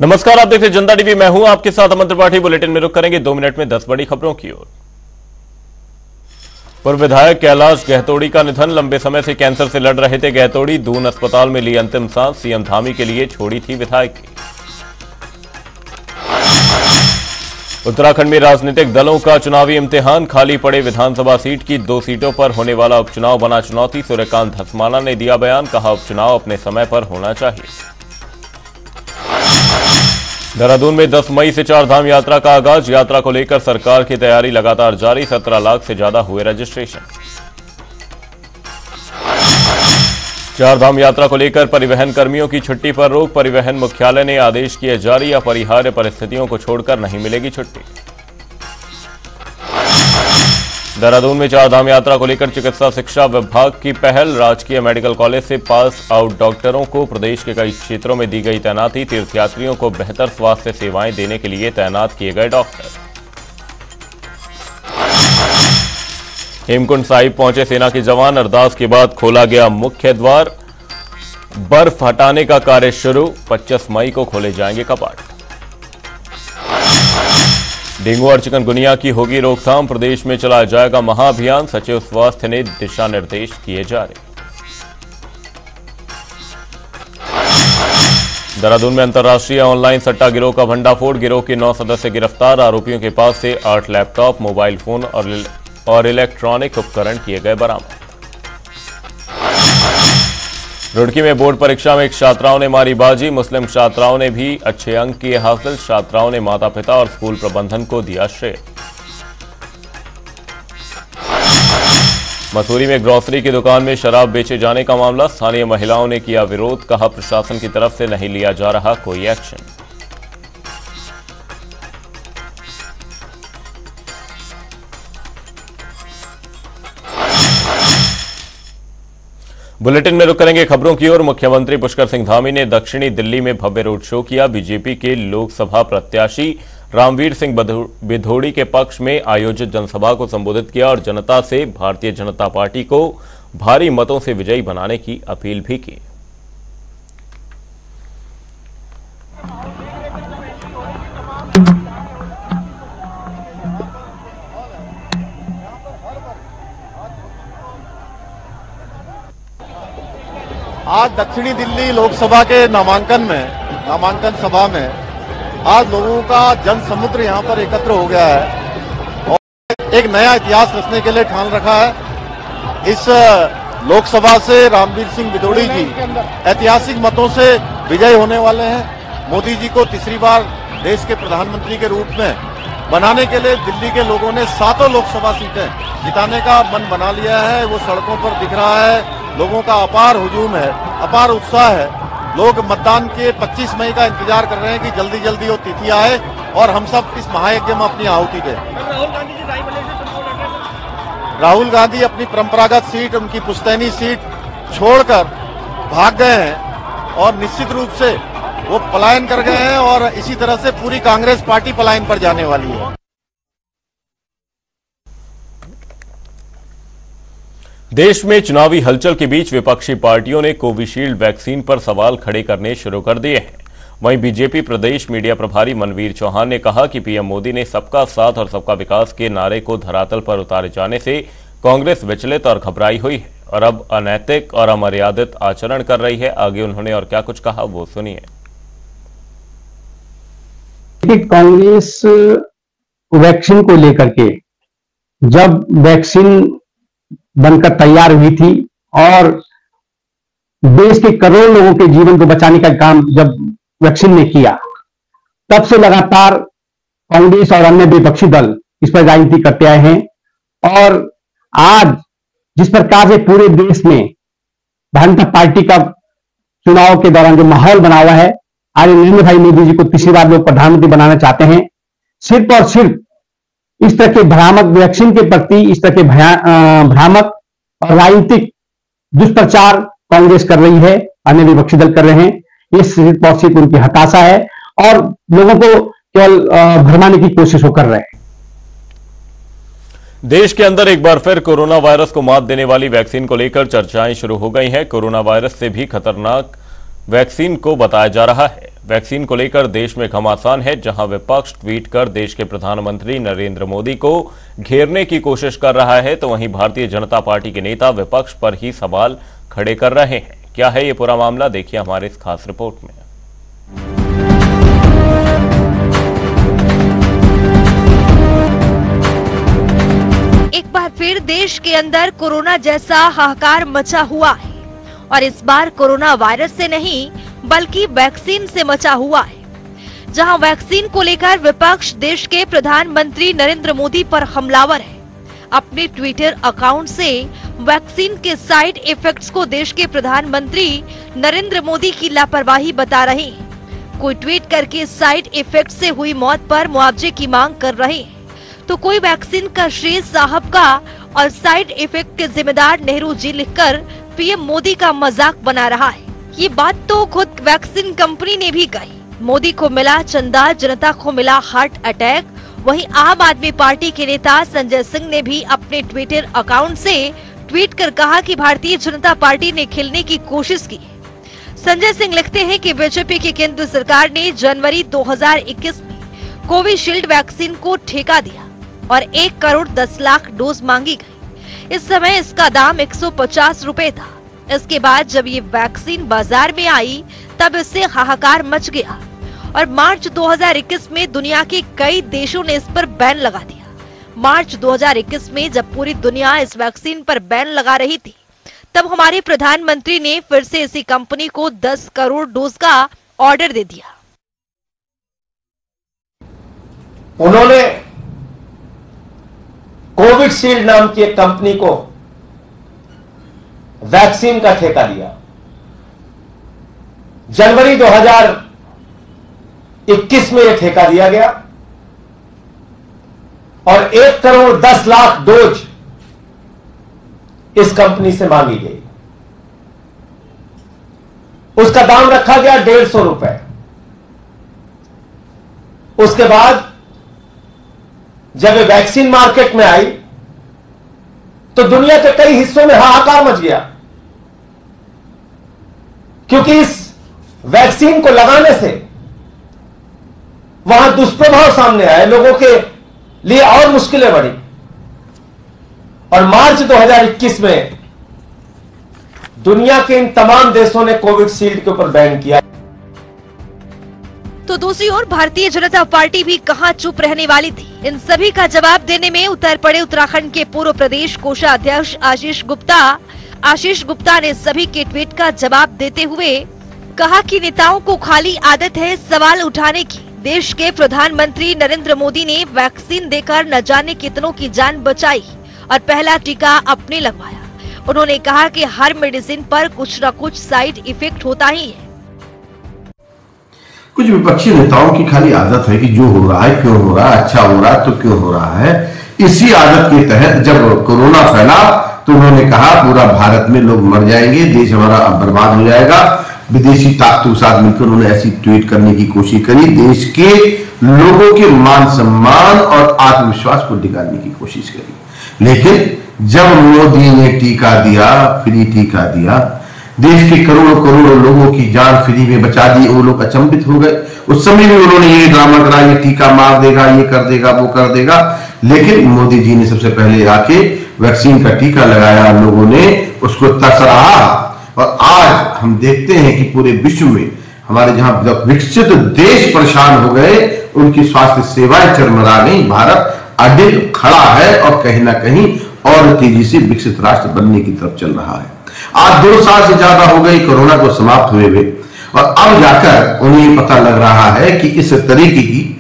नमस्कार, आप देख रहे हैं जनता टीवी। मैं हूं आपके साथ अमन त्रिपाठी। बुलेटिन में रुक करेंगे 2 मिनट में 10 बड़ी खबरों की ओर। पूर्व विधायक कैलाश गहतोड़ी का निधन। लंबे समय से कैंसर से लड़ रहे थे गहतोड़ी। दून अस्पताल में ली अंतिम सांस। सीएम धामी के लिए छोड़ी थी विधायकी। उत्तराखंड में राजनीतिक दलों का चुनावी इम्तिहान। खाली पड़े विधानसभा सीट की 2 सीटों पर होने वाला उपचुनाव बना चुनौती। सूर्यकांत धस्माना ने दिया बयान, कहा उपचुनाव अपने समय पर होना चाहिए। देहरादून में 10 मई से 4 धाम यात्रा का आगाज। यात्रा को लेकर सरकार की तैयारी लगातार जारी। 17 लाख से ज्यादा हुए रजिस्ट्रेशन। 4 धाम यात्रा को लेकर परिवहन कर्मियों की छुट्टी पर रोक। परिवहन मुख्यालय ने आदेश किए जारी। अपरिहार्य परिस्थितियों को छोड़कर नहीं मिलेगी छुट्टी। देहरादून में 4 धाम यात्रा को लेकर चिकित्सा शिक्षा विभाग की पहल। राजकीय मेडिकल कॉलेज से पास आउट डॉक्टरों को प्रदेश के कई क्षेत्रों में दी गई तैनाती। तीर्थयात्रियों को बेहतर स्वास्थ्य सेवाएं देने के लिए तैनात किए गए डॉक्टर। हेमकुंड साहिब पहुंचे सेना के जवान। अरदास के बाद खोला गया मुख्य द्वार। बर्फ हटाने का कार्य शुरू। 25 मई को खोले जाएंगे कपाट। डेंगू और चिकनगुनिया की होगी रोकथाम। प्रदेश में चलाया जाएगा महाअभियान। सचिव स्वास्थ्य ने दिशा निर्देश किए जारी। देहरादून में अंतर्राष्ट्रीय ऑनलाइन सट्टा गिरोह का भंडाफोड़। गिरोह के 9 सदस्य गिरफ्तार। आरोपियों के पास से 8 लैपटॉप, मोबाइल फोन और इलेक्ट्रॉनिक उपकरण किए गए बरामद। रुड़की में बोर्ड परीक्षा में छात्राओं ने मारी बाजी। मुस्लिम छात्राओं ने भी अच्छे अंक किए हासिल। छात्राओं ने माता पिता और स्कूल प्रबंधन को दिया श्रेय। मसूरी में ग्रोसरी की दुकान में शराब बेचे जाने का मामला। स्थानीय महिलाओं ने किया विरोध। कहा प्रशासन की तरफ से नहीं लिया जा रहा कोई एक्शन। बुलेटिन में रुक करेंगे खबरों की ओर। मुख्यमंत्री पुष्कर सिंह धामी ने दक्षिणी दिल्ली में भव्य रोड शो किया। बीजेपी के लोकसभा प्रत्याशी रामवीर सिंह बिधोड़ी के पक्ष में आयोजित जनसभा को संबोधित किया और जनता से भारतीय जनता पार्टी को भारी मतों से विजयी बनाने की अपील भी की। आज दक्षिणी दिल्ली लोकसभा के नामांकन सभा में आज लोगों का जन समुद्र यहां पर एकत्र हो गया है और एक नया इतिहास रचने के लिए ठान रखा है। इस लोकसभा से रामवीर सिंह बिधोड़ी जी ऐतिहासिक मतों से विजयी होने वाले हैं। मोदी जी को तीसरी बार देश के प्रधानमंत्री के रूप में बनाने के लिए दिल्ली के लोगों ने 7 लोकसभा सीटें जिताने का मन बना लिया है। वो सड़कों पर दिख रहा है। लोगों का अपार हुजूम है, अपार उत्साह है। लोग मतदान के 25 मई का इंतजार कर रहे हैं कि जल्दी जल्दी वो तिथि आए और हम सब इस महायज्ञ में अपनी आहुति दें। राहुल गांधी अपनी परंपरागत सीट, उनकी पुश्तैनी सीट छोड़कर भाग गए हैं और निश्चित रूप से वो पलायन कर गए हैं और इसी तरह से पूरी कांग्रेस पार्टी पलायन पर जाने वाली है। देश में चुनावी हलचल के बीच विपक्षी पार्टियों ने कोविशील्ड वैक्सीन पर सवाल खड़े करने शुरू कर दिए हैं। वहीं बीजेपी प्रदेश मीडिया प्रभारी मनवीर चौहान ने कहा कि पीएम मोदी ने सबका साथ और सबका विकास के नारे को धरातल पर उतारे जाने से कांग्रेस विचलित और घबराई हुई है और अब अनैतिक और अमर्यादित आचरण कर रही है। आगे उन्होंने और क्या कुछ कहा वो सुनिए। कांग्रेस वैक्सीन को लेकर के जब वैक्सीन बनकर तैयार हुई थी और देश के करोड़ों लोगों के जीवन को बचाने का काम जब वैक्सीन ने किया, तब से लगातार कांग्रेस और अन्य विपक्षी दल इस पर राजनीति करते आए हैं। और आज जिस प्रकार से पूरे देश में भारतीय जनता पार्टी का चुनाव के दौरान जो माहौल बना हुआ है, आज नरेंद्र भाई मोदी जी को तीसरी बार लोग प्रधानमंत्री बनाना चाहते हैं। सिर्फ और सिर्फ इस तरह के भ्रामक वैक्सीन के प्रति इस तरह के भ्रामक और राजनीतिक दुष्प्रचार कांग्रेस कर रही है, अन्य विपक्षी दल कर रहे हैं। ये सिर्फ और सिर्फ उनकी हताशा है और लोगों को केवल भरमाने की कोशिश वो कर रहे हैं। देश के अंदर एक बार फिर कोरोना वायरस को मात देने वाली वैक्सीन को लेकर चर्चाएं शुरू हो गई हैं। कोरोना वायरस से भी खतरनाक वैक्सीन को बताया जा रहा है। वैक्सीन को लेकर देश में घमासान है, जहां विपक्ष ट्वीट कर देश के प्रधानमंत्री नरेंद्र मोदी को घेरने की कोशिश कर रहा है, तो वहीं भारतीय जनता पार्टी के नेता विपक्ष पर ही सवाल खड़े कर रहे हैं। क्या है ये पूरा मामला, देखिए हमारे इस खास रिपोर्ट में। एक बार फिर देश के अंदर कोरोना जैसा हाहाकार मचा हुआ है और इस बार कोरोना वायरस से नहीं बल्कि वैक्सीन से मचा हुआ है। जहां वैक्सीन को लेकर विपक्ष देश के प्रधानमंत्री नरेंद्र मोदी पर हमलावर है। अपने ट्विटर अकाउंट से वैक्सीन के साइड इफेक्ट्स को देश के प्रधानमंत्री नरेंद्र मोदी की लापरवाही बता रहे हैं। कोई ट्वीट करके साइड इफेक्ट से हुई मौत पर मुआवजे की मांग कर रहे हैं, तो कोई वैक्सीन का श्रेय साहब का और साइड इफेक्ट के जिम्मेदार नेहरू जी लिखकर पीएम मोदी का मजाक बना रहा है। ये बात तो खुद वैक्सीन कंपनी ने भी कही। मोदी को मिला चंदा, जनता को मिला हार्ट अटैक। वहीं आम आदमी पार्टी के नेता संजय सिंह ने भी अपने ट्विटर अकाउंट से ट्वीट कर कहा कि भारतीय जनता पार्टी ने खिलने की कोशिश की। संजय सिंह लिखते हैं कि बीजेपी की केंद्र सरकार ने जनवरी 2021 में कोविशील्ड वैक्सीन को ठेका दिया और 1 करोड़ 10 लाख डोज मांगी गई। इस समय इसका दाम 150 रुपए था। इसके बाद जब ये वैक्सीन बाजार में आई तब इससे हाहाकार मच गया और मार्च 2021 में दुनिया के कई देशों ने इस पर बैन लगा दिया। मार्च 2021 में जब पूरी दुनिया इस वैक्सीन पर बैन लगा रही थी, तब हमारे प्रधानमंत्री ने फिर से इसी कंपनी को 10 करोड़ डोज का ऑर्डर दे दिया। उन्होंने कोविशील्ड नाम की एक कंपनी को वैक्सीन का ठेका दिया। जनवरी 2021 में यह ठेका दिया गया और 1 करोड़ 10 लाख डोज इस कंपनी से मांगी गई। उसका दाम रखा गया 150 रुपए। उसके बाद जब ये वैक्सीन मार्केट में आई तो दुनिया के कई हिस्सों में हाहाकार मच गया, क्योंकि इस वैक्सीन को लगाने से वहां दुष्प्रभाव सामने आए, लोगों के लिए और मुश्किलें बढ़ी। और मार्च 2021 में दुनिया के इन तमाम देशों ने कोविशील्ड के ऊपर बैन किया। तो दूसरी ओर भारतीय जनता पार्टी भी कहां चुप रहने वाली थी। इन सभी का जवाब देने में उतर पड़े उत्तराखंड के पूर्व प्रदेश कोषाध्यक्ष आशीष गुप्ता ने सभी के ट्वीट का जवाब देते हुए कहा कि नेताओं को खाली आदत है सवाल उठाने की। देश के प्रधानमंत्री नरेंद्र मोदी ने वैक्सीन देकर न जाने कितनों की जान बचाई और पहला टीका अपने लगवाया। उन्होंने कहा कि हर मेडिसिन पर कुछ न कुछ साइड इफेक्ट होता ही है। कुछ विपक्षी नेताओं की खाली आदत है कि जो हो रहा है क्यों हो रहा है, अच्छा हो रहा है तो क्यों हो रहा है। इसी आदत के तहत जब कोरोना फैला तो उन्होंने कहा पूरा भारत में लोग मर जाएंगे, देश हमारा बर्बाद हो जाएगा। विदेशी ताकतों के साथ मिलकर उन्होंने ऐसी ट्वीट करने की कोशिश करी, देश के लोगों के मान सम्मान और आत्मविश्वास को डिगाने की कोशिश करी। लेकिन जब मोदी ने टीका दिया, फ्री टीका दिया, देश के करोड़ों करोड़ों लोगों की जान फ्री में बचा दी, वो लोग अचंभित हो गए। उस समय भी उन्होंने ये ड्रामा करा, ये टीका मार देगा, ये कर देगा, वो कर देगा। लेकिन मोदी जी ने सबसे पहले आके वैक्सीन का टीका लगाया, लोगों ने उसको सराहा। और आज हम देखते हैं कि पूरे विश्व में हमारे जहां विकसित देश परेशान हो गए, उनकी स्वास्थ्य सेवाएं चरमरा गई। भारत अडिग खड़ा है और कहीं ना कहीं और तेजी से विकसित राष्ट्र बनने की तरफ चल रहा है। आज 2 साल से ज्यादा हो गई कोरोना को समाप्त हुए हुए, और अब जाकर उन्हें पता लग रहा है कि इस तरीके की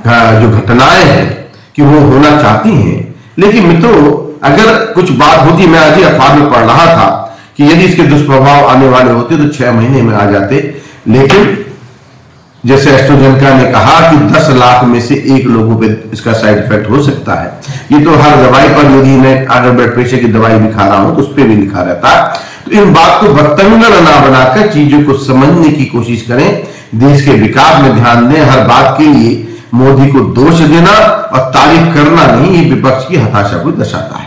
जो घटनाएं हैं कि वो होना चाहती हैं। लेकिन मित्रों, अगर कुछ बात होती, मैं आज ही अखबार में पढ़ रहा था कि यदि इसके दुष्प्रभाव आने वाले होते तो 6 महीने में आ जाते। लेकिन जैसे एस्ट्राजेनेका ने कहा कि 10 लाख में से 1 लोगों पे इसका साइड इफेक्ट हो सकता है। ये तो हर दवाई पर, यदि मैं अगर ब्लड प्रेशर की दवाई भी खा रहा हूं तो उस पर भी लिखा रहता है। तो इन बात को बतंगड़ ना बनाकर चीजों को समझने की कोशिश करें, देश के विकास में ध्यान दें। हर बात के लिए मोदी को दोष देना और तारीफ करना नहीं, ये विपक्ष की हताशा को दर्शाता है।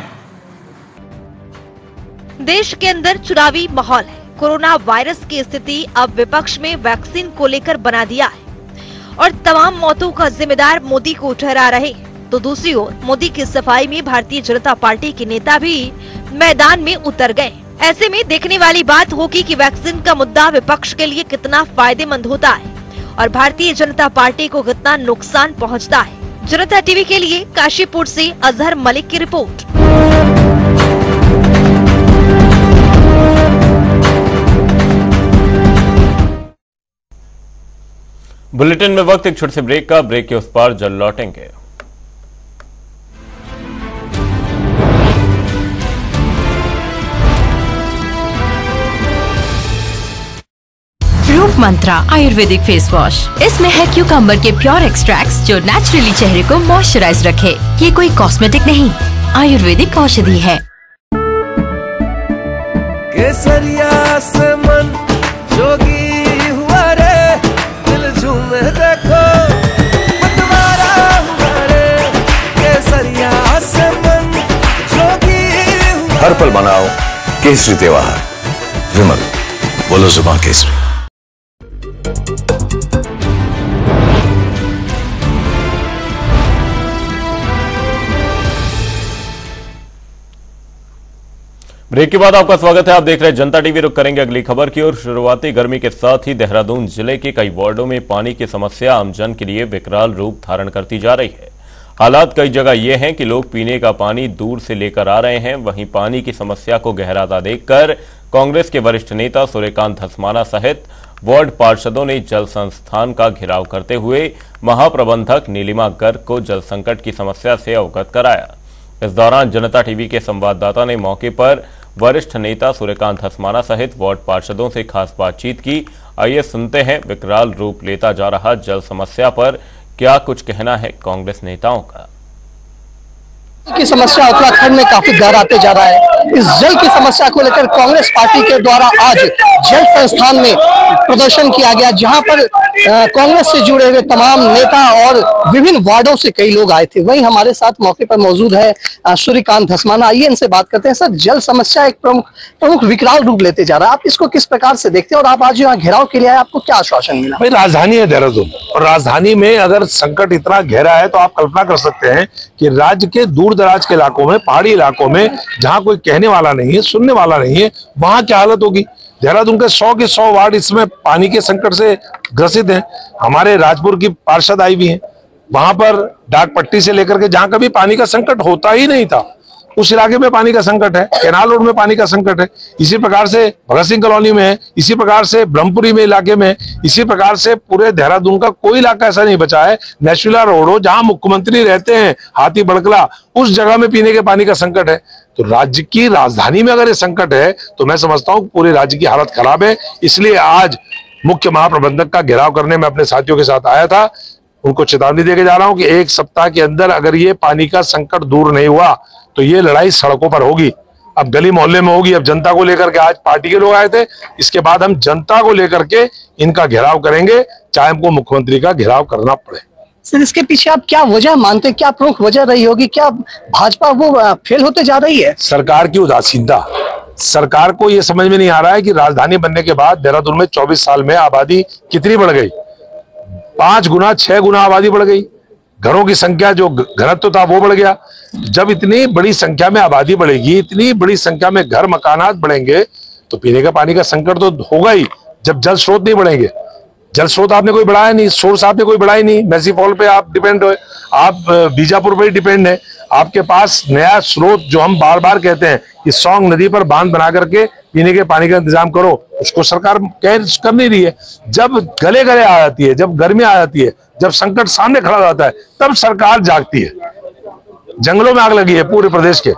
देश के अंदर चुनावी माहौल है, कोरोना वायरस की स्थिति अब विपक्ष में वैक्सीन को लेकर बना दिया है और तमाम मौतों का जिम्मेदार मोदी को ठहरा रहे, तो दूसरी ओर मोदी की सफाई में भारतीय जनता पार्टी के नेता भी मैदान में उतर गए। ऐसे में देखने वाली बात होगी कि वैक्सीन का मुद्दा विपक्ष के लिए कितना फायदेमंद होता है और भारतीय जनता पार्टी को कितना नुकसान पहुंचता है। जनता टीवी के लिए काशीपुर से अजहर मलिक की रिपोर्ट। बुलेटिन में वक्त एक छोटे से ब्रेक का। ब्रेक के उस पार जल्द लौटेंगे। रूप मंत्रा आयुर्वेदिक फेस वॉश, इसमें है क्यूकम्बर के प्योर एक्सट्रैक्ट्स जो नेचुरली चेहरे को मॉइस्चराइज रखे। ये कोई कॉस्मेटिक नहीं, आयुर्वेदिक औषधि है। केसरिया से मन जोगी हुआ रे, दिल झूमे देखो मतवारा हुआ रे। केसरिया से मन जोगी हुआ। हर पल मनाओ केसरी त्योहार। विमल, बोलो जुबान केसरी। ब्रेक के बाद आपका स्वागत है। आप देख रहे हैं जनता टीवी। रुक करेंगे अगली खबर की ओर। शुरुआती गर्मी के साथ ही देहरादून जिले के कई वार्डों में पानी की समस्या आमजन के लिए विकराल रूप धारण करती जा रही है। हालात कई जगह ये हैं कि लोग पीने का पानी दूर से लेकर आ रहे हैं। वहीं पानी की समस्या को गहराता देखकर कांग्रेस के वरिष्ठ नेता सूर्यकांत धस्माना सहित वार्ड पार्षदों ने जल संस्थान का घेराव करते हुए महाप्रबंधक नीलिमा गर्ग को जल संकट की समस्या से अवगत कराया। इस दौरान जनता टीवी के संवाददाता ने मौके पर वरिष्ठ नेता सूर्यकांत धस्माना सहित वार्ड पार्षदों से खास बातचीत की। आइए सुनते हैं विकराल रूप लेता जा रहा जल समस्या पर क्या कुछ कहना है कांग्रेस नेताओं का। की समस्या उत्तराखंड में काफी गहराते जा रहा है। इस जल की समस्या को लेकर कांग्रेस पार्टी के द्वारा आज जल संस्थान में प्रदर्शन किया गया, जहां पर कांग्रेस से जुड़े हुए तमाम नेता और विभिन्न वार्डों से कई लोग आए थे। वहीं हमारे साथ मौके पर मौजूद है सूर्यकांत धस्माना। आइए इनसे बात करते हैं। सर, जल समस्या एक प्रमुख विकराल रूप लेते जा रहा है, आप इसको किस प्रकार से देखते हैं और आप आज यहाँ घेराव के लिए आए, आपको क्या आश्वासन मिला? भाई, राजधानी है देहरादून और राजधानी में अगर संकट इतना गहरा है तो आप कल्पना कर सकते हैं कि राज्य के दूर दराज के इलाकों में, पहाड़ी इलाकों में, जहां कोई कहने वाला नहीं है, सुनने वाला नहीं है, वहां क्या हालत होगी। देहरादून के 100 के 100 वार्ड इसमें पानी के संकट से ग्रसित हैं। हमारे राजपुर की पार्षद आई भी हैं, वहां पर डाक पट्टी से लेकर के जहां कभी पानी का संकट होता ही नहीं था, उस इलाके में पानी का संकट है। कैनाल रोड में पानी का संकट है। इसी प्रकार से भगत सिंह कॉलोनी में है, इसी प्रकार से ब्रह्मपुरी में इलाके में, इसी प्रकार से पूरे देहरादून का कोई इलाका ऐसा नहीं बचा है। नेशनल रोड हो, जहां मुख्यमंत्री रहते हैं, हाथी बड़कला, उस जगह में पीने के पानी का संकट है। तो राज्य की राजधानी में अगर ये संकट है तो मैं समझता हूं पूरे राज्य की हालत खराब है। इसलिए आज मुख्य महाप्रबंधक का घेराव करने में अपने साथियों के साथ आया था। उनको चेतावनी देके जा रहा हूं कि एक सप्ताह के अंदर अगर ये पानी का संकट दूर नहीं हुआ तो ये लड़ाई सड़कों पर होगी, अब गली मोहल्ले में होगी। अब जनता को लेकर के आज पार्टी के लोग आए थे, इसके बाद हम जनता को लेकर के इनका घेराव करेंगे, चाहे हमको मुख्यमंत्री का घेराव करना पड़े। सर, इसके पीछे आप क्या वजह मानते हैं, क्या प्रमुख वजह रही होगी? क्या भाजपा वो फेल होते जा रही है? सरकार की उदासीनता। सरकार को यह समझ में नहीं आ रहा है कि राजधानी बनने के बाद देहरादून में 24 साल में आबादी कितनी बढ़ गई, 5 गुना 6 गुना आबादी बढ़ गई। घरों की संख्या, जो घनत्व था वो बढ़ गया। जब इतनी बड़ी संख्या में आबादी बढ़ेगी, इतनी बड़ी संख्या में घर मकानात बढ़ेंगे तो पीने का पानी का संकट तो होगा ही। जब जल स्रोत नहीं बढ़ेंगे, जल स्रोत आपने कोई बढ़ाया नहीं, सोर्स आपने कोई बढ़ाई नहीं, मैसी फॉल पे आप डिपेंड हो, आप बीजापुर पर ही डिपेंड है। आपके पास नया स्रोत, जो हम बार बार कहते हैं कि सौंग नदी पर बांध बना करके पीने के पानी का इंतजाम करो, उसको सरकार कर नहीं रही है। जब गले गले आ जाती है, जब गर्मी आ जाती है, जब संकट सामने खड़ा जाता है, तब सरकार जागती है। जंगलों में आग लगी है पूरे प्रदेश के,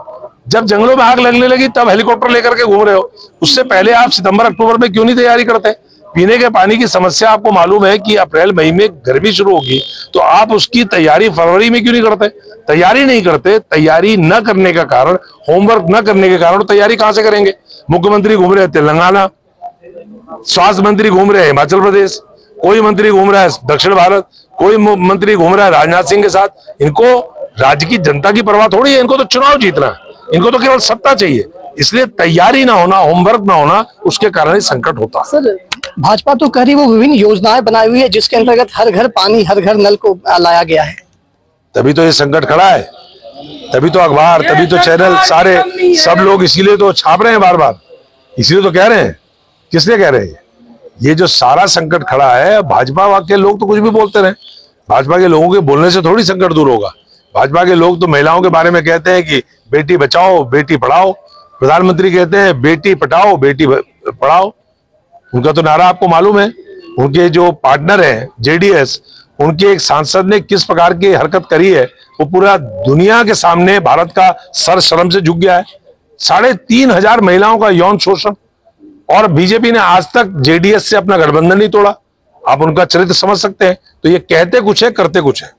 जब जंगलों में आग लगने लगी तब हेलीकॉप्टर लेकर के घूम रहे हो। उससे पहले आप सितंबर अक्टूबर में क्यों नहीं तैयारी करते? पीने के पानी की समस्या आपको मालूम है कि अप्रैल मई में गर्मी शुरू होगी, तो आप उसकी तैयारी फरवरी में क्यों नहीं करते? तैयारी नहीं करते। तैयारी न करने का कारण, होमवर्क न करने के कारण तैयारी कहां से करेंगे? मुख्यमंत्री घूम रहे हैं तेलंगाना, स्वास्थ्य मंत्री घूम रहे हैं हिमाचल प्रदेश, कोई मंत्री घूम रहा है दक्षिण भारत, कोई मंत्री घूम रहा है राजनाथ सिंह के साथ। इनको राज्य की जनता की परवाह थोड़ी है, इनको तो चुनाव जीतना है, इनको तो केवल सत्ता चाहिए। इसलिए तैयारी ना होना, होमवर्क ना होना, उसके कारण ही संकट होता। सर, भाजपा तो कह रही वो विभिन्न योजनाएं बनाई हुई है जिसके अंतर्गत हर घर पानी, हर घर नल को लाया गया है। तभी तो ये संकट खड़ा है, तभी तो अखबार, तभी तो चैनल, सारे सब लोग इसीलिए तो छाप रहे हैं बार बार, इसीलिए तो कह रहे हैं। किसने कह रहे हैं? ये जो सारा संकट खड़ा है, भाजपा के लोग तो कुछ भी बोलते रहे, भाजपा के लोगों के बोलने से थोड़ी संकट दूर होगा। भाजपा के लोग तो महिलाओं के बारे में कहते हैं कि बेटी बचाओ बेटी पढ़ाओ, प्रधानमंत्री कहते हैं बेटी पढ़ाओ बेटी पढ़ाओ। उनका तो नारा आपको मालूम है। उनके जो पार्टनर है जेडीएस, उनके एक सांसद ने किस प्रकार की हरकत करी है, वो पूरा दुनिया के सामने भारत का सर शर्म से झुक गया है। 3,500 महिलाओं का यौन शोषण, और बीजेपी ने आज तक जेडीएस से अपना गठबंधन नहीं तोड़ा। आप उनका चरित्र समझ सकते हैं। तो ये कहते कुछ है, करते कुछ है।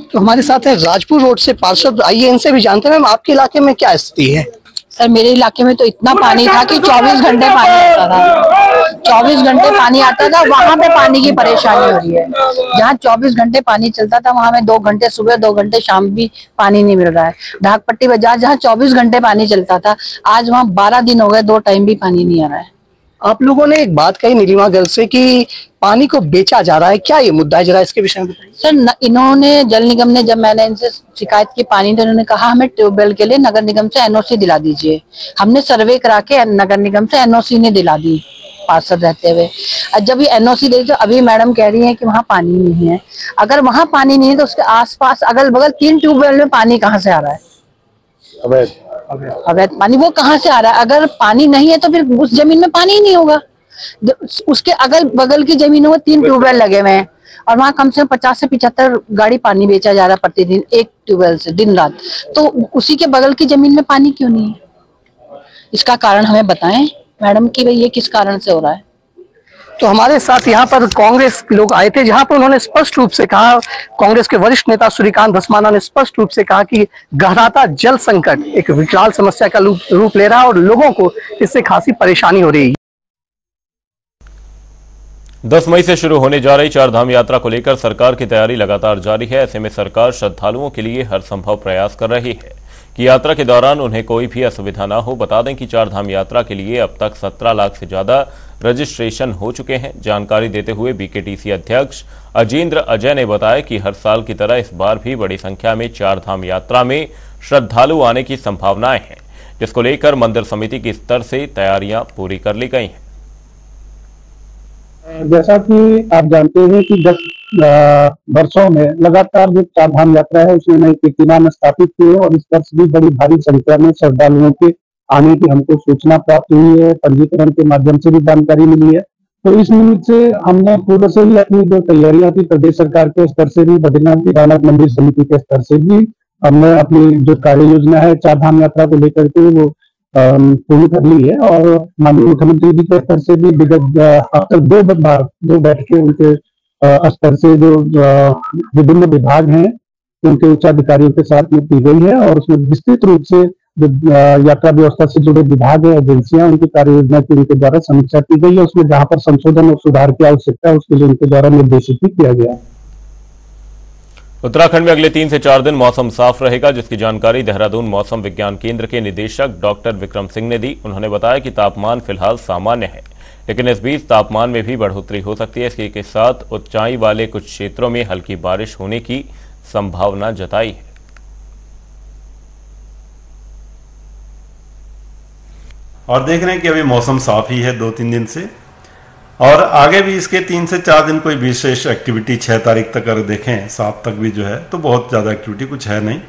तो हमारे साथ है राजपुर रोड से पार्षद, आइए इनसे भी जानते हैं। मैम, आपके इलाके में क्या स्थिति है? सर, मेरे इलाके में तो इतना पानी था कि 24 घंटे पानी आता था। 24 घंटे पानी आता था, वहां पे पानी की परेशानी हो रही है। जहाँ 24 घंटे पानी चलता था वहां में 2 घंटे सुबह 2 घंटे शाम भी पानी नहीं मिल रहा है। ढाकपट्टी बाजार जहाँ 24 घंटे पानी चलता था, आज वहाँ 12 दिन हो गए 2 टाइम भी पानी नहीं आ रहा है। आप लोगों ने एक बात कही नीलिमा गर्ल से कि पानी को बेचा जा रहा है, क्या ये मुद्दा है, जरा इसके विषय में बताइए। सर, इन्होंने, जल निगम ने, जब मैंने इनसे शिकायत की पानी, तो इन्होंने कहा हमें ट्यूबवेल के लिए नगर निगम से एनओसी दिला दीजिए। हमने सर्वे करा के नगर निगम से एनओसी नहीं दिला दी पार्षद रहते हुए। जब ये एनओसी दे, तो अभी मैडम कह रही है कि वहाँ पानी नहीं है। अगर वहाँ पानी नहीं है तो उसके आसपास अगल बगल 3 ट्यूबवेल में पानी कहाँ से आ रहा है? अवैध पानी वो कहाँ से आ रहा है? अगर पानी नहीं है तो फिर उस जमीन में पानी ही नहीं होगा। उसके अगल बगल की जमीनों में 3 ट्यूबवेल लगे हुए हैं और वहाँ कम से कम 50 से 75 गाड़ी पानी बेचा जा रहा है प्रतिदिन, एक ट्यूबवेल से, दिन रात। तो उसी के बगल की जमीन में पानी क्यों नहीं है? इसका कारण हमें बताएं मैडम कि भाई ये किस कारण से हो रहा है। तो हमारे साथ यहाँ पर कांग्रेस के लोग आए थे, जहां पर उन्होंने स्पष्ट रूप से कहा, कांग्रेस के वरिष्ठ नेता सूर्यकांत धस्माना ने स्पष्ट रूप से कहा कि गहराता जल संकट एक विकराल समस्या का रूप ले रहा है और लोगों को इससे खासी परेशानी हो रही है। 10 मई से शुरू होने जा रही चारधाम यात्रा को लेकर सरकार की तैयारी लगातार जारी है। ऐसे में सरकार श्रद्धालुओं के लिए हर संभव प्रयास कर रही है कि यात्रा के दौरान उन्हें कोई भी असुविधा ना हो। बता दें कि चारधाम यात्रा के लिए अब तक 17 लाख से ज्यादा रजिस्ट्रेशन हो चुके हैं। जानकारी देते हुए बीकेटीसी अध्यक्ष अजेंद्र अजय ने बताया कि हर साल की तरह इस बार भी बड़ी संख्या में चारधाम यात्रा में श्रद्धालु आने की संभावनाएं हैं, जिसको लेकर मंदिर समिति के स्तर से तैयारियां पूरी कर ली गई हैं। जैसा कि आप जानते हैं कि 10 वर्षों में लगातार जो चारधाम यात्रा है उसने नए कीर्तिमान स्थापित किए और इस वर्ष भी बड़ी भारी संख्या में श्रद्धालुओं के आने की हमको सूचना प्राप्त हुई है। पंजीकरण के माध्यम से भी जानकारी मिली है। तो इस निमित्त से हमने पूर्व से ही अपनी जो तैयारियां थी प्रदेश सरकार के स्तर से भी, बद्रीनाथ केदारनाथ मंदिर समिति के स्तर से भी हमने अपनी जो कार्य योजना है चारधाम यात्रा को लेकर के वो पूरी कर ली है। और माननीय मुख्यमंत्री जी के स्तर से भी विगत अब तक 2 बैठकें उनके स्तर से जो विभिन्न विभाग हैं उनके उच्चाधिकारियों के साथ में की गई है और उसमें विस्तृत रूप से जो यात्रा व्यवस्था से जुड़े विभाग है, एजेंसियां, उनकी कार्य योजना की उनके द्वारा समीक्षा की गई है। उसमें जहां पर संशोधन और सुधार की आवश्यकता है उसके लिए उनके द्वारा निर्देशित भी किया गया है। उत्तराखंड में अगले 3 से 4 दिन मौसम साफ रहेगा, जिसकी जानकारी देहरादून मौसम विज्ञान केंद्र के निदेशक डॉक्टर विक्रम सिंह ने दी। उन्होंने बताया कि तापमान फिलहाल सामान्य है, लेकिन इस बीच तापमान में भी बढ़ोतरी हो सकती है। इसके साथ ऊंचाई वाले कुछ क्षेत्रों में हल्की बारिश होने की संभावना जताई है। और देख रहे हैं कि अभी मौसम साफ ही है 2-3 दिन से, और आगे भी इसके 3 से 4 दिन कोई विशेष एक्टिविटी 6 तारीख तक अगर देखें 7 तक भी जो है तो बहुत ज़्यादा एक्टिविटी कुछ है नहीं।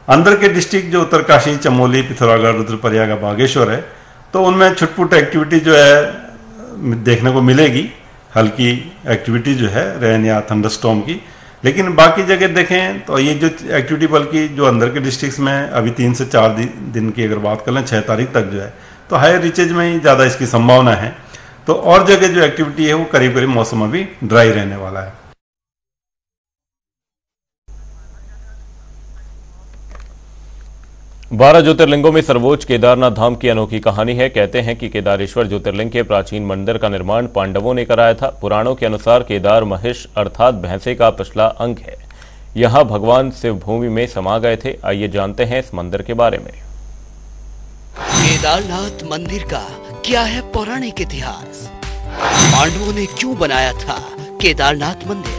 अंदर के डिस्ट्रिक्ट जो उत्तरकाशी, चमोली, पिथौरागढ़, रुद्रप्रयाग, बागेश्वर है तो उनमें छुटपुट एक्टिविटी जो है देखने को मिलेगी, हल्की एक्टिविटी जो है रेन या थंडरस्टॉर्म की। लेकिन बाकी जगह देखें तो ये जो एक्टिविटी बल्कि जो अंदर के डिस्ट्रिक्ट्स में अभी 3 से 4 दिन की अगर बात कर लें 6 तारीख तक जो है तो हायर रीचेज में ही ज़्यादा इसकी संभावना है। तो और जगह जो एक्टिविटी है वो करीब करीब मौसम अभी ड्राई रहने वाला है। बारह ज्योतिर्लिंगों में सर्वोच्च केदारनाथ धाम की अनोखी कहानी है। कहते हैं कि केदारेश्वर ज्योतिर्लिंग के प्राचीन मंदिर का निर्माण पांडवों ने कराया था। पुराणों के अनुसार केदार महिष अर्थात भैंसे का पिछला अंग है। यहां भगवान शिव भूमि में समा गए थे। आइए जानते हैं इस मंदिर के बारे में। केदारनाथ मंदिर का क्या है पौराणिक इतिहास? पांडवों ने क्यों बनाया था केदारनाथ मंदिर?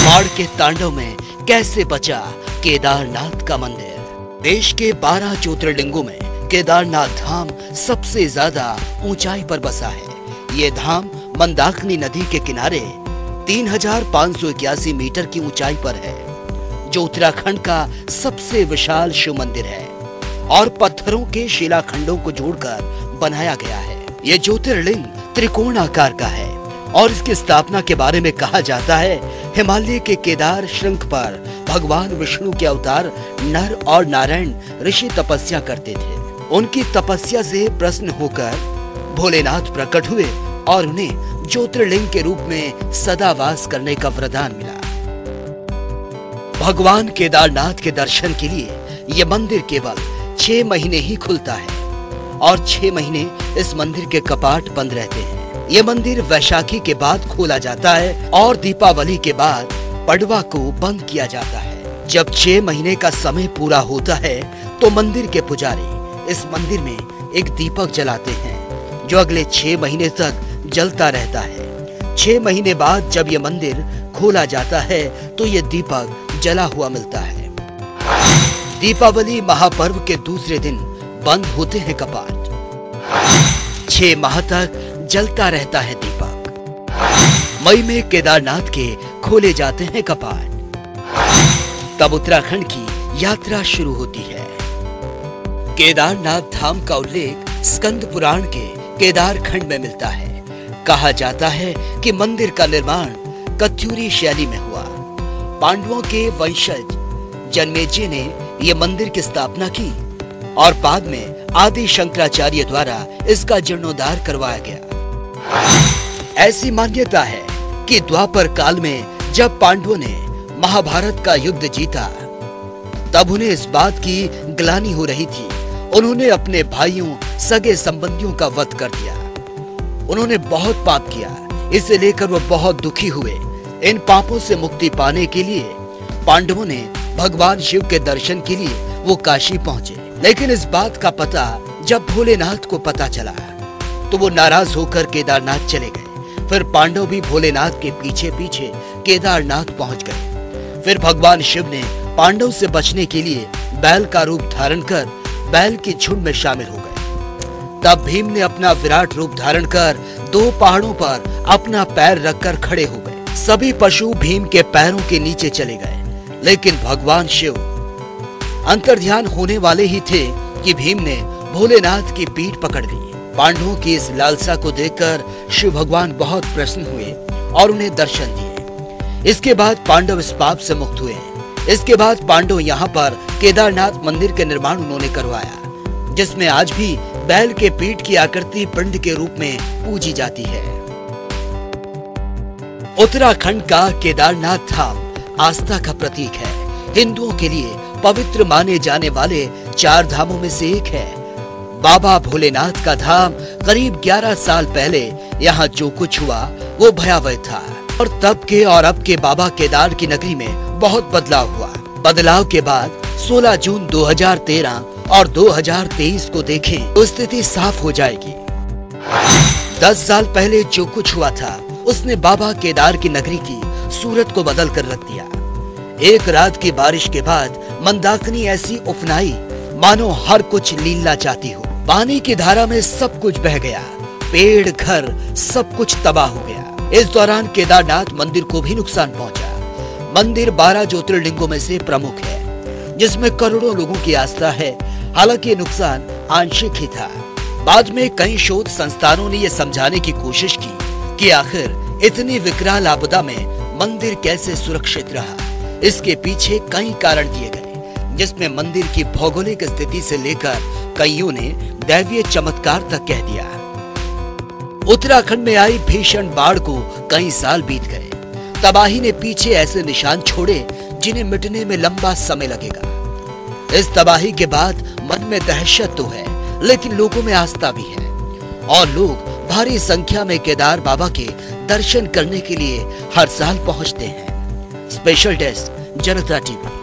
बाढ़ के तांडव में कैसे बचा केदारनाथ का मंदिर? देश के 12 ज्योतिर्लिंगों में केदारनाथ धाम सबसे ज्यादा ऊंचाई पर बसा है। ये धाम मंदाकिनी नदी के किनारे 3581 मीटर की ऊंचाई पर है, जो उत्तराखंड का सबसे विशाल शिव मंदिर है और पत्थरों के शिलाखंडों को जोड़कर बनाया गया है। ये ज्योतिर्लिंग त्रिकोण आकार का है और इसकी स्थापना के बारे में कहा जाता है हिमालय के केदार श्रृंग पर भगवान विष्णु के अवतार नर और नारायण ऋषि तपस्या करते थे। उनकी तपस्या से प्रसन्न होकर भोलेनाथ प्रकट हुए और उन्हें ज्योतिर्लिंग के रूप में सदा वास करने का वरदान मिला। भगवान केदारनाथ के दर्शन के लिए यह मंदिर केवल 6 महीने ही खुलता है और 6 महीने इस मंदिर के कपाट बंद रहते हैं। ये मंदिर वैशाखी के बाद खोला जाता है और दीपावली के बाद पड़वा को बंद किया जाता है। जब 6 महीने का समय पूरा होता है तो मंदिर के पुजारी इस मंदिर में एक दीपक जलाते हैं जो अगले 6 महीने तक जलता रहता है। 6 महीने बाद जब ये मंदिर खोला जाता है तो ये दीपक जला हुआ मिलता है। दीपावली महापर्व के दूसरे दिन बंद होते हैं कपाट। 6 माह तक जलता रहता है दीपक। मई में केदारनाथ के खोले जाते हैं कपाट। तब उत्तराखंड की यात्रा शुरू होती है। केदारनाथ धाम का उल्लेख स्कंद पुराण के केदार खंड में मिलता है। कहा जाता है कि मंदिर का निर्माण कत्यूरी शैली में हुआ। पांडवों के वंशज जन्मेजय ने यह मंदिर की स्थापना की और बाद में आदि शंकराचार्य द्वारा इसका जीर्णोद्धार करवाया गया। ऐसी मान्यता है कि द्वापर काल में जब पांडवों ने महाभारत का युद्ध जीता तब उन्हें इस बात की ग्लानि हो रही थी। उन्होंने अपने भाइयों सगे संबंधियों का वध कर दिया। उन्होंने बहुत पाप किया, इसे लेकर वो बहुत दुखी हुए। इन पापों से मुक्ति पाने के लिए पांडवों ने भगवान शिव के दर्शन के लिए वो काशी पहुंचे। लेकिन इस बात का पता जब भोलेनाथ को पता चला तो वो नाराज होकर केदारनाथ चले गए। फिर पांडव भी भोलेनाथ के पीछे पीछे केदारनाथ पहुंच गए। फिर भगवान शिव ने पांडव से बचने के लिए बैल का रूप धारण कर बैल के झुंड में शामिल हो गए। तब भीम ने अपना विराट रूप धारण कर 2 पहाड़ों पर अपना पैर रखकर खड़े हो गए। सभी पशु भीम के पैरों के नीचे चले गए, लेकिन भगवान शिव अंतर्ध्यान होने वाले ही थे कि भीम ने भोलेनाथ की पीठ पकड़ ली। पांडवों की इस लालसा को देखकर शिव भगवान बहुत प्रसन्न हुए और उन्हें दर्शन दिए। इसके बाद पांडव इस पाप से मुक्त हुए। इसके बाद पांडव यहाँ पर केदारनाथ मंदिर के निर्माण उन्होंने करवाया, जिसमें आज भी बैल के पीठ की आकृति पिंड के रूप में पूजी जाती है। उत्तराखंड का केदारनाथ धाम आस्था का प्रतीक है। हिंदुओं के लिए पवित्र माने जाने वाले 4 धामों में से एक है। बाबा भोलेनाथ का धाम करीब 11 साल पहले यहाँ जो कुछ हुआ वो भयावह था और तब के और अब के बाबा केदार की नगरी में बहुत बदलाव हुआ। बदलाव के बाद 16 जून 2013 और 2023 को देखें तो स्थिति साफ हो जाएगी। 10 साल पहले जो कुछ हुआ था उसने बाबा केदार की नगरी की सूरत को बदल कर रख दिया। एक रात की बारिश के बाद मंदाकिनी ऐसी उफनाई मानो हर कुछ लीला चाहती हो। पानी की धारा में सब कुछ बह गया, पेड़ घर सब कुछ तबाह हो गया। इस दौरान केदारनाथ मंदिर को भी नुकसान पहुंचा। मंदिर 12 ज्योतिर्लिंगों में से प्रमुख है, जिसमें करोड़ों लोगों की आस्था है। हालांकि नुकसान आंशिक ही था। बाद में कई शोध संस्थानों ने यह समझाने की कोशिश की कि आखिर इतनी विकराल आपदा में मंदिर कैसे सुरक्षित रहा। इसके पीछे कई कारण दिए गए, जिसमें मंदिर की भौगोलिक स्थिति से लेकर कईयों ने दैवीय चमत्कार तक कह दिया। उत्तराखंड में आई भीषण बाढ़ को कई साल बीत गए। तबाही ने पीछे ऐसे निशान छोड़े जिन्हें मिटने में लंबा समय लगेगा। इस तबाही के बाद मन में दहशत तो है, लेकिन लोगों में आस्था भी है और लोग भारी संख्या में केदार बाबा के दर्शन करने के लिए हर साल पहुंचते हैं। स्पेशल डेस्क, जनता टीवी।